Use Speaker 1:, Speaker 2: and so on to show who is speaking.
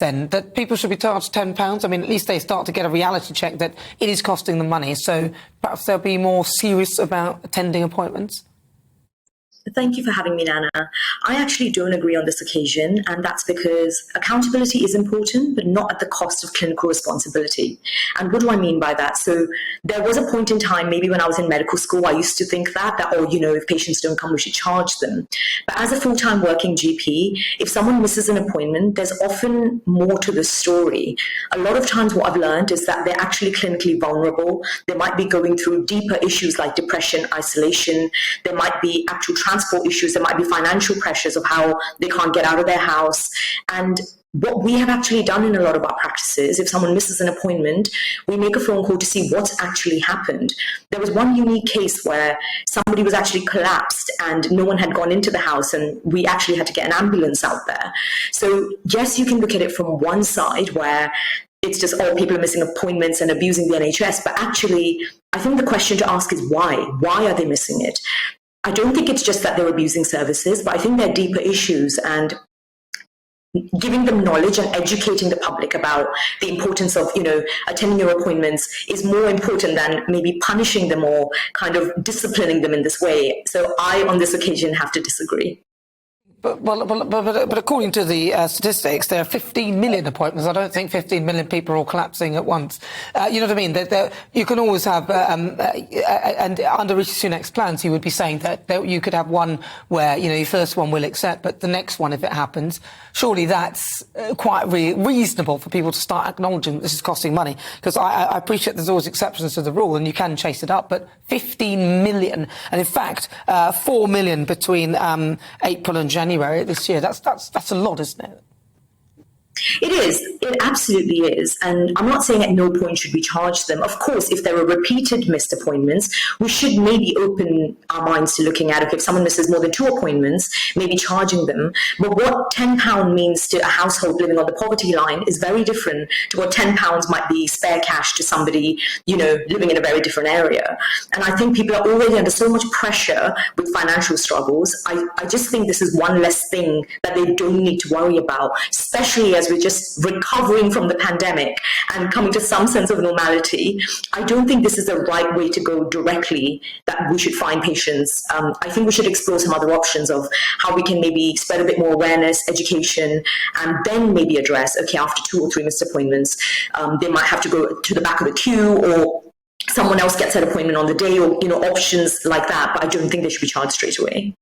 Speaker 1: then that people should be charged £10? I mean, at least they start to get a reality check that it is costing them money. So perhaps they'll be more serious about attending appointments.
Speaker 2: Thank you for having me, Nana. I actually don't agree on this occasion, and that's because accountability is important, but not at the cost of clinical responsibility. And what do I mean by that? So there was a point in time, maybe when I was in medical school, I used to think that, if patients don't come, we should charge them. But as a full-time working GP, if someone misses an appointment, there's often more to the story. A lot of times what I've learned is that they're actually clinically vulnerable. They might be going through deeper issues like depression, isolation. There might be actual transport issues. There might be financial pressures of how they can't get out of their house. And what we have actually done in a lot of our practices, if someone misses an appointment, we make a phone call to see what's actually happened. There was one unique case where somebody was actually collapsed and no one had gone into the house, and we actually had to get an ambulance out there. So yes, you can look at it from one side where it's just, people are missing appointments and abusing the NHS. But actually, I think the question to ask is why? Why are they missing it? I don't think it's just that they're abusing services, but I think there are deeper issues, and giving them knowledge and educating the public about the importance of, attending your appointments is more important than maybe punishing them or kind of disciplining them in this way. So I, on this occasion, have to disagree.
Speaker 1: But according to the statistics, there are 15 million appointments. I don't think 15 million people are all collapsing at once. You know what I mean? You can always have, and under Rishi Sunak's plans, he would be saying that you could have one where, your first one will accept, but the next one, if it happens, surely that's quite reasonable for people to start acknowledging that this is costing money. Because I appreciate there's always exceptions to the rule and you can chase it up, but 15 million, and in fact, 4 million between April and January this year. That's a lot, isn't it?
Speaker 2: It is. It absolutely is. And I'm not saying at no point should we charge them. Of course, if there are repeated missed appointments, we should maybe open our minds to looking at, if someone misses more than 2 appointments, maybe charging them. But what £10 means to a household living on the poverty line is very different to what £10 might be spare cash to somebody, living in a very different area. And I think people are already under so much pressure with financial struggles. I just think this is one less thing that they don't need to worry about, especially as we're just recovering from the pandemic and coming to some sense of normality. I don't think this is the right way to go directly, that we should find patients. I think we should explore some other options of how we can maybe spread a bit more awareness, education, and then maybe address, after 2 or 3 missed appointments, they might have to go to the back of the queue, or someone else gets an appointment on the day, or, options like that. But I don't think they should be charged straight away.